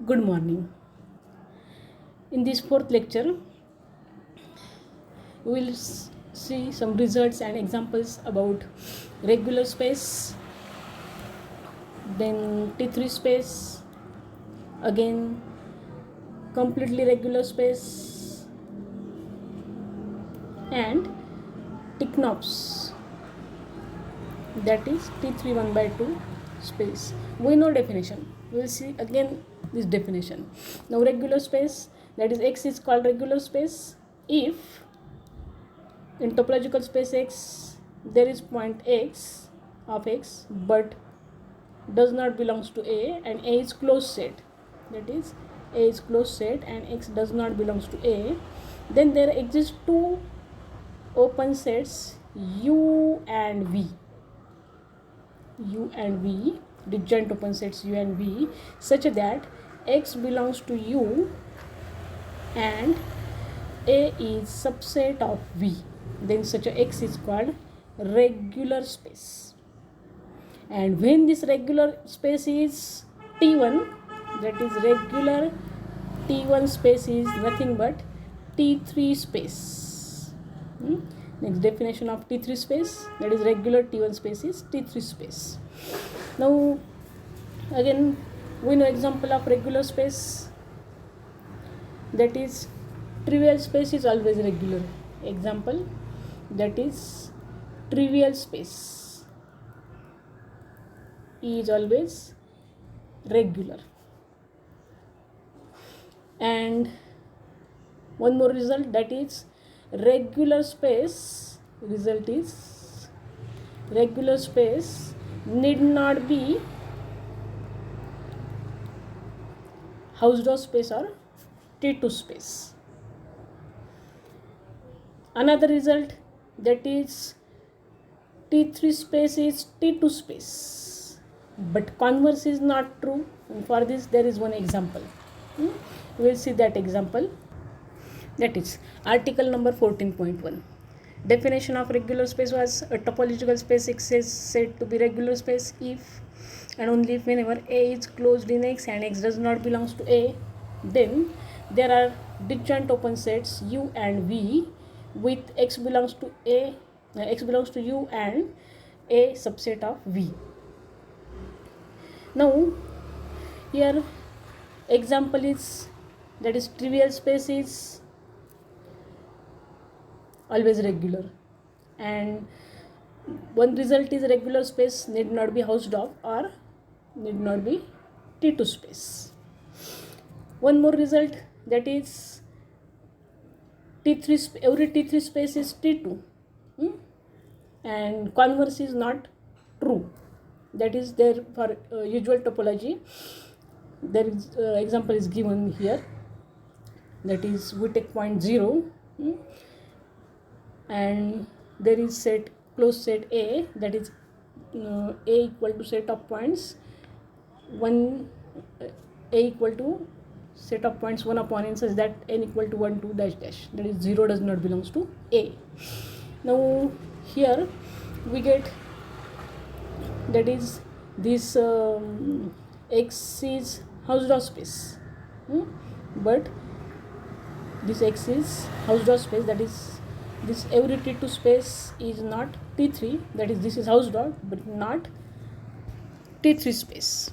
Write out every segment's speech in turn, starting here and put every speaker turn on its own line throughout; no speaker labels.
Good morning. In this fourth lecture, we will see some results and examples about regular space, then T3 space, again completely regular space, and Tiknops, that is T3 1 by 2 space. We know definition. We will see again this definition. Now regular space, that is X is called regular space if in topological space X there is point X of X but does not belongs to A and A is closed set, that is A is closed set and X does not belongs to A, then there exist two open sets U and V, disjoint open sets U and V, such that X belongs to U and A is subset of V. Then such a X is called regular space. And when this regular space is T1, that is regular T1 space is nothing but T3 space. Next definition of T3 space, that is regular T1 space is T3 space. Now again we know example of regular space, that is trivial space is always regular. Example, that is trivial space is always regular. And one more result, that is regular space, result is regular space need not be Hausdorff space or T2 space. Another result, that is T3 space is T2 space, but converse is not true, and for this there is one example. We will see that example, that is article number 14.1. Definition of regular space was a topological space X is said to be regular space if and only if whenever A is closed in X and X does not belongs to A, then there are disjoint open sets U and V with X belongs to A, X belongs to U and A subset of V. Now here example is, that is trivial space is always regular, and one result is regular space need not be Hausdorff or need not be T2 space. One more result, that is T3, every T3 space is T2 and converse is not true, that is there for usual topology. There is example is given here, that is we take point 0 and there is set closed set A, that is A equal to set of points 1, A equal to set of points 1 upon n such that n equal to 1 2 dash dash, that is 0 does not belongs to A. Now here we get, that is this X is Hausdorff space, but this X is Hausdorff space, that is this every T2 space is not T3, that is this is Hausdorff but not T3 space,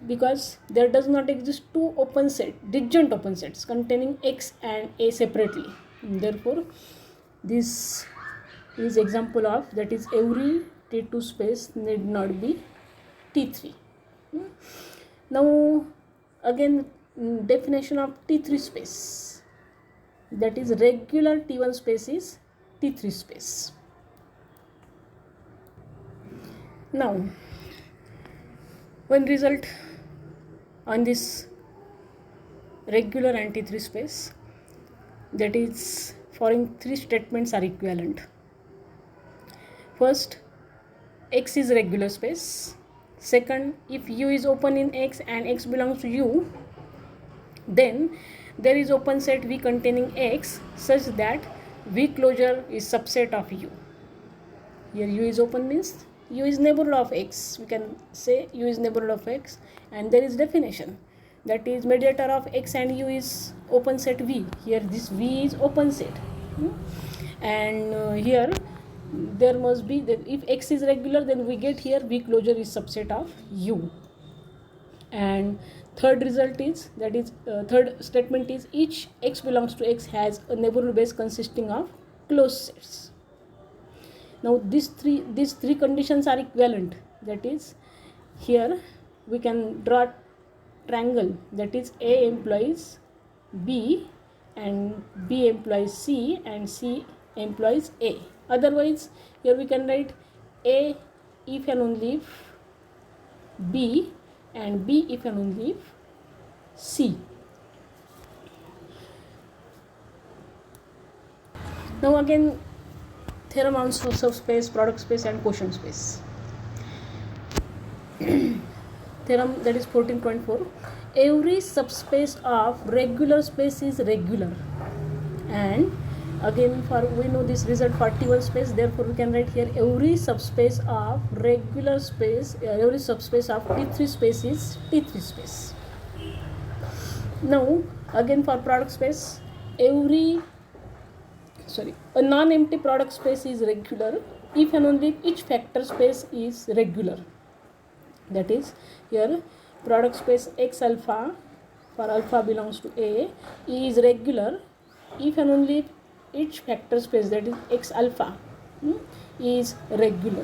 because there does not exist two open set, disjoint open sets containing X and A separately. Therefore this is example of, that is every T2 space need not be T3. Now again definition of T3 space, that is regular T1 space is T3 space. Now one result on this regular and T3 space, that is following three statements are equivalent. First, X is regular space. Second, if U is open in X and X belongs to U, then there is open set V containing X such that V closure is subset of U. Here U is open means U is neighborhood of X. We can say U is neighborhood of X, and there is definition. that is mediator of X and U is open set V. Here this V is open set. And here there must be, if X is regular, then we get here V closure is subset of U. And third result is, that is third statement is, each X belongs to X has a neighborhood base consisting of closed sets. Now these three conditions are equivalent. That is, here we can draw triangle, that is A implies B and B implies C and C implies A. Otherwise, here we can write A if and only if B and B if and only if C. Now again, theorem on subspace, product space and quotient space. Theorem, that is 14.4. Every subspace of regular space is regular. And again, for we know this result for T1 space, therefore we can write here every subspace of regular space, every subspace of T3 space is T3 space. Now again, for product space, a non-empty product space is regular if and only if each factor space is regular. That is, here product space X alpha, for alpha belongs to A, is regular if and only if each factor space, that is X alpha, is regular.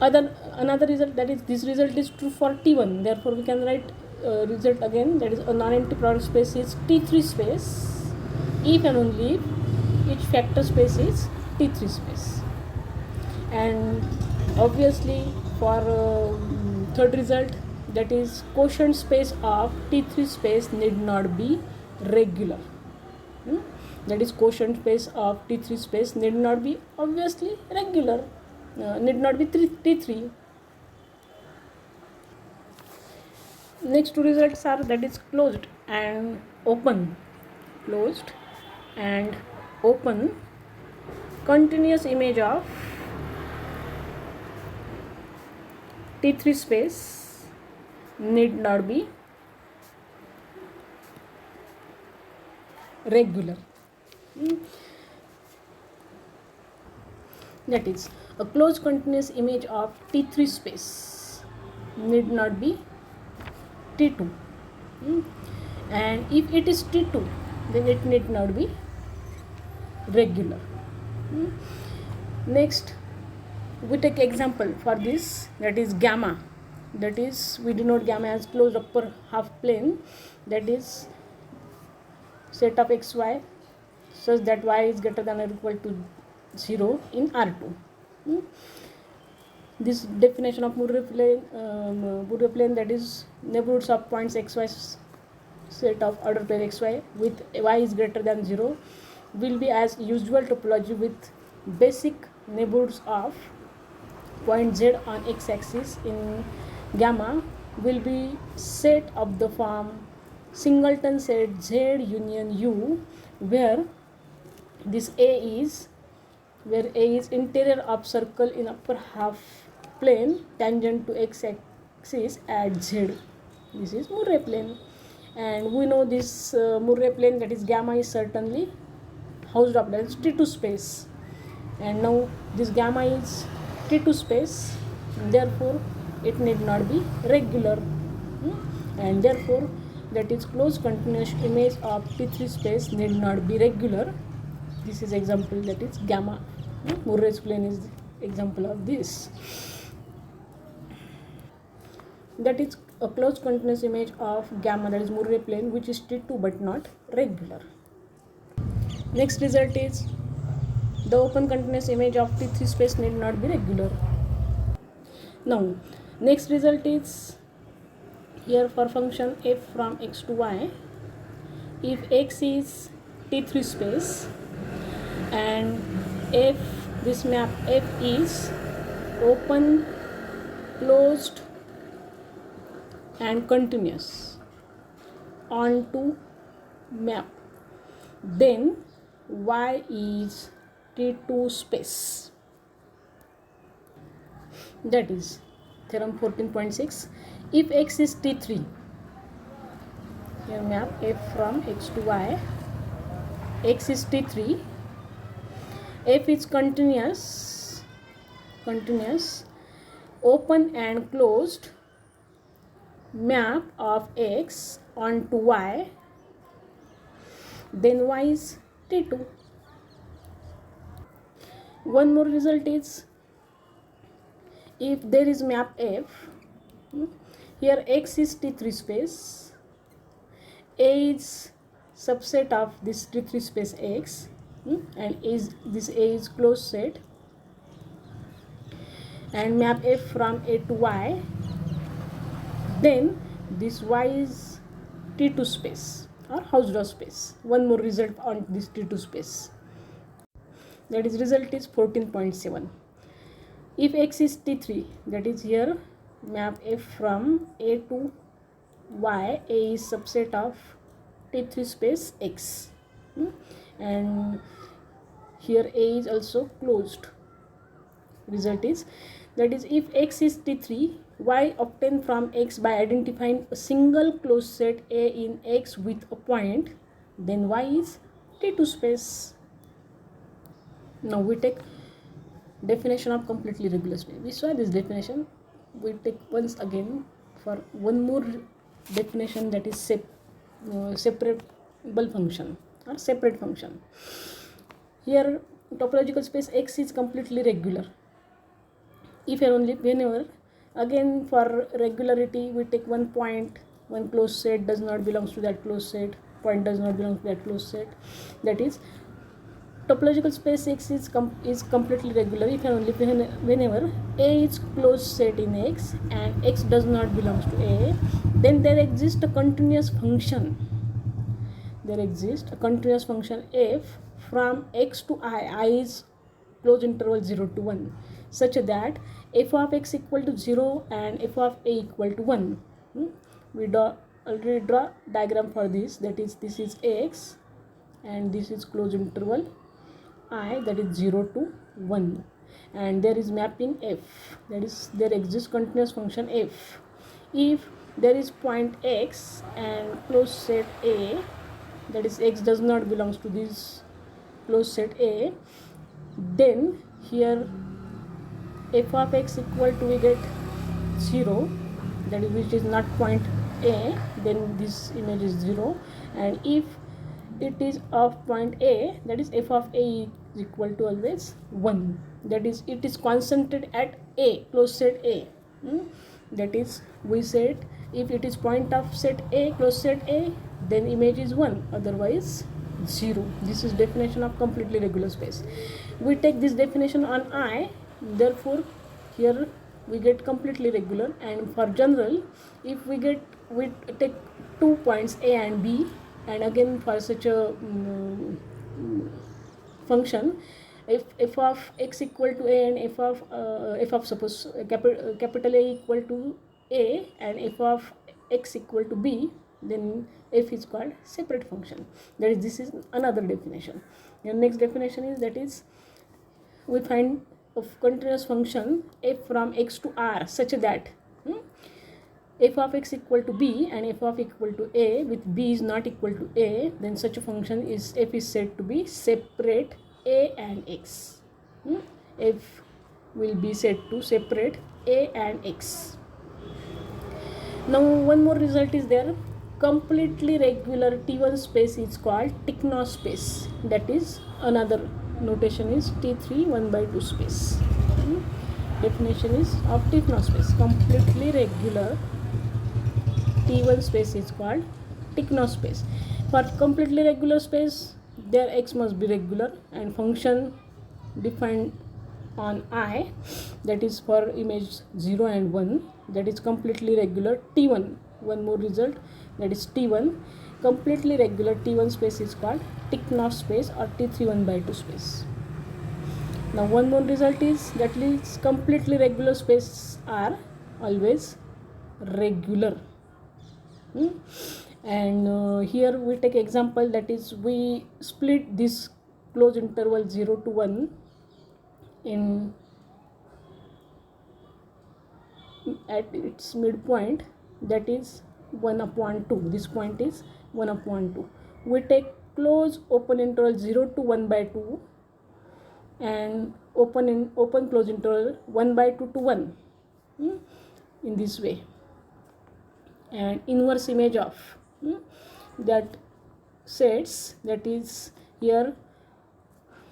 Another result, that is this result is true for T1, therefore we can write result again, that is a non-empty product space is T3 space if and only if each factor space is T3 space. And obviously for third result, that is quotient space of T3 space need not be regular. That is quotient space of T3 space need not be obviously regular, need not be T3. Next two results are, that is closed and open. Closed and open continuous image of T3 space need not be regular. That is, a closed continuous image of T3 space need not be T2. And if it is T2, then it need not be regular. Next, we take example for this, that is gamma. That is, we denote gamma as closed upper half plane, that is set of xy such that y is greater than or equal to 0 in R2. This definition of Moiré plane, that is neighborhoods of points xy set of order pair xy with y is greater than 0, will be as usual topology with basic neighborhoods of point z on x-axis in gamma will be set of the form singleton set Z union U, where this A is interior of circle in upper half plane tangent to x-axis at Z. This is Moiré plane, and we know this Moiré plane, that is gamma, is certainly housed up, that is T2 space. And now this gamma is T2 space, therefore it need not be regular, and therefore that is closed continuous image of T3 space need not be regular. This is example, that is gamma. Moiré plane is example of this. That is a closed continuous image of gamma, that is Moiré plane, which is T2 but not regular. Next result is the open continuous image of T3 space need not be regular. Now next result is here for function f from x to y, if x is T3 space and f, this map f is open, closed and continuous onto map, then y is T2 space. That is theorem 14.6. If x is T3 Here map f from x to y. X is T3. F is continuous, open and closed map of x onto y, then y is T2. One more result is, if there is map f, here x is T3 space, A is subset of this T3 space x, and this A is closed set, and map f from A to y, then this y is T2 space or Hausdorff space. One more result on this T2 space, that is result is 14.7. If x is T3, that is here map f from A to y, A is subset of T3 space x, and here A is also closed. Result is, that is, if x is T3, y obtained from x by identifying a single closed set A in x with a point, then y is T2 space. Now we take definition of completely regular space. We saw this definition. We take once again for one more definition, that is separable function or separate function. Here topological space X is completely regular if and only whenever, again for regularity we take one point, one closed set does not belongs to that closed set, point does not belong to that closed set. That is, topological space X is completely regular if and only whenever A is closed set in X and X does not belong to A, then there exists a continuous function. There exists a continuous function f from x to I is closed interval 0 to 1, such that f of x equal to 0 and f of a equal to 1. We already draw diagram for this, that is, this is x and this is closed interval I, that is 0 to 1, and there is mapping f, that is, there exists continuous function f. If there is point x and closed set A, that is x does not belongs to this closed set A, then here f of x equal to, we get 0, that is, which is not point A, then this image is 0, and if it is of point A, that is f of A is equal to always 1, that is, it is concentrated at A, closed set A. That is, we said if it is point of set A, closed set A, then image is 1, otherwise 0. This is definition of completely regular space. We take this definition on I, therefore here we get completely regular. And for general, if we take 2 points A and B, and again for such a function, if f of x equal to A and f of suppose capital A equal to A and f of x equal to B, then f is called separate function. That is, this is another definition. The next definition is, that is, we find a continuous function f from x to R such that f of x equal to B and f of equal to A with B is not equal to A, then such a function is f is said to be separate A and x. F will be said to separate A and x. Now one more result is there. Completely regular T1 space is called Tiknos space. That is, another notation is T3 1 by 2 space. Definition is of Tiknos space. Completely regular T1 space is called Tiknos space. For completely regular space, their x must be regular and function defined on I, that is for image 0 and 1, that is completely regular T1. One more result, that is T1. Completely regular T1 space is called Tiknos space or T3 1 by 2 space. Now one more result is, that is, completely regular spaces are always regular. And here we take example, that is, we split this closed interval 0 to 1 in at its midpoint, that is 1 upon 2. This point is 1 upon 2. We take close open interval 0 to 1 by 2 and open close interval 1 by 2 to 1 in this way, and inverse image of that sets, that is here,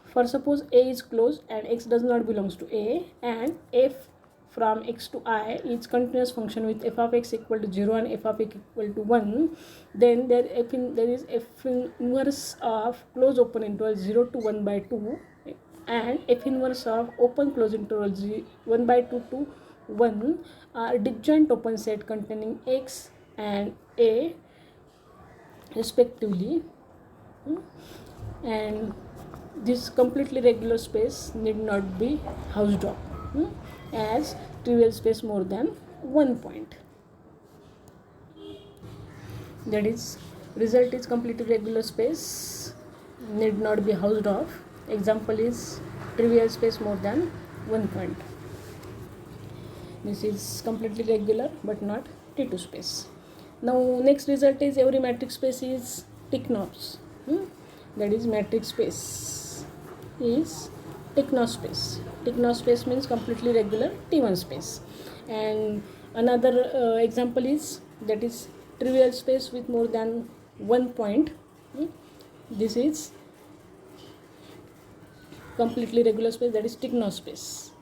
for suppose A is closed and x does not belongs to A, and f from x to I is continuous function with f of x equal to 0 and f of x equal to 1, then there is f inverse of close open interval 0 to 1 by 2 and f inverse of open close interval 1 by 2 to 1 are disjoint open set containing x and A respectively, and this completely regular space need not be housed up as trivial space more than 1 point. That is, result is completely regular space need not be housed off. Example is trivial space more than 1 point. This is completely regular but not T2 space. Now next result is every matrix space is Tikhonov. That is, matrix space is Tikhonov space. Tikhonov space means completely regular T1 space. And another example is, that is, trivial space with more than 1 point. This is completely regular space, that is Tikhonov space.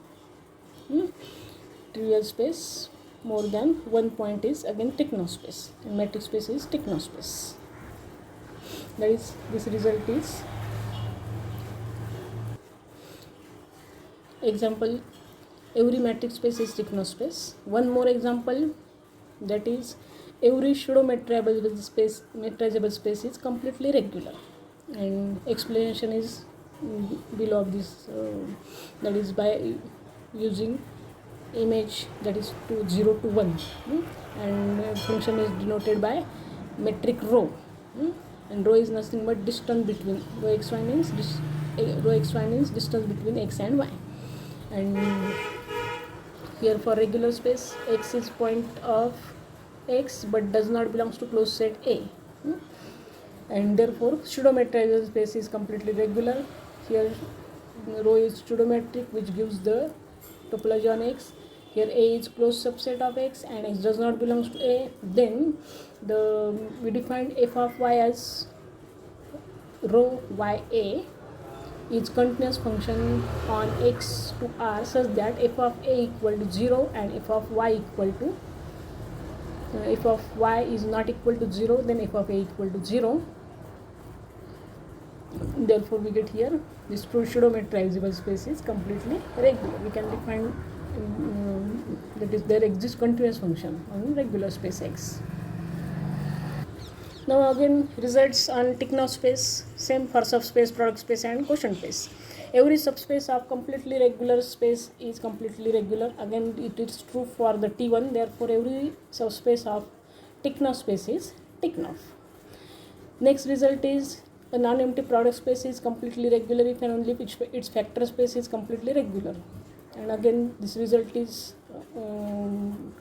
Trivial space more than 1 point is again Tikhonov space, and matrix space is Tikhonov space. That is, this result is example, every matrix space is Tikhonov space. One more example, that is, every pseudo metrizable space is completely regular, and explanation is below of this, that is by using image, that is to 0 to 1, and function is denoted by metric rho, and rho is nothing but distance between rho xy means distance between x and y. And here for regular space, x is point of x but does not belongs to closed set A, and therefore pseudo-metrizable space is completely regular. Here rho is pseudometric, which gives the topology on x. Here A is closed subset of x and x does not belongs to A. Then we defined f of y as rho ya is continuous function on x to R such that f of A equal to 0 and f of y equal to if of y is not equal to 0, then f of A equal to 0. Therefore we get here this pseudo-metrizable space is completely regular. We can define that is, there exists continuous function on regular space x. Now again results on Tikhonov space, same for subspace, product space and quotient space. Every subspace of completely regular space is completely regular. Again it is true for the T1, therefore every subspace of Tikhonov space is Tikhonov. Next result is a non-empty product space is completely regular if and only if its factor space is completely regular. And again this result is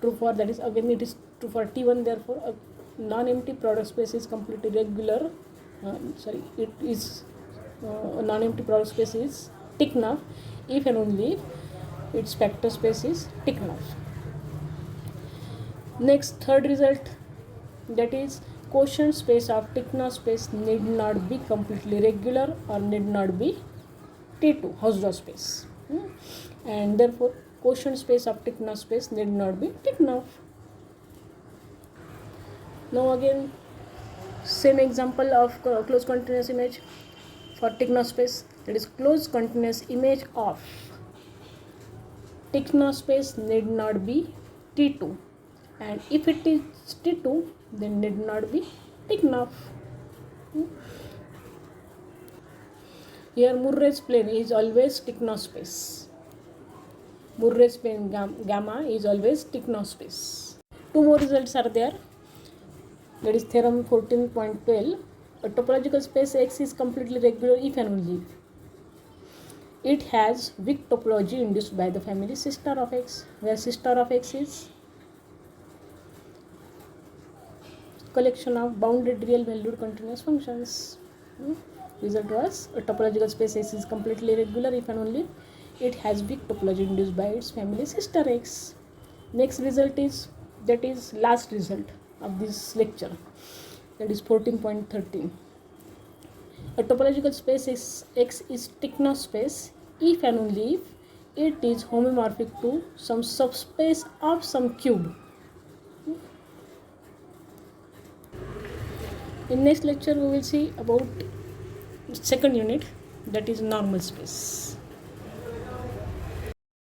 true for, that is, again it is true for T1, therefore a non-empty product space is completely regular. It is a non-empty product space is Tikhonov if and only if its factor space is Tikhonov. Next, third result, that is, quotient space of Tikhonov space need not be completely regular or need not be T2 Hausdorff space, and therefore quotient space of Tikhonov space need not be Tikhonov. Now again same example of closed continuous image for Tikhonov space, that is, closed continuous image of Tikhonov space need not be T2, and if it is T2 then need not be Tikhonov. Here Murray's plane is always Tikhonov space. Murray's plane gamma is always Tikhonov space. Two more results are there. That is theorem 14.12. A topological space X is completely regular if and only if it has weak topology induced by the family sister of X, where sister of X is collection of bounded real valued continuous functions. Result was a topological space S is completely regular if and only it has weak topology induced by its family sister X. Next result is, that is last result of this lecture, that is 14.13. A topological space X is Tychono's space if and only if it is homomorphic to some subspace of some cube. In next lecture we will see about second unit, that is normal space.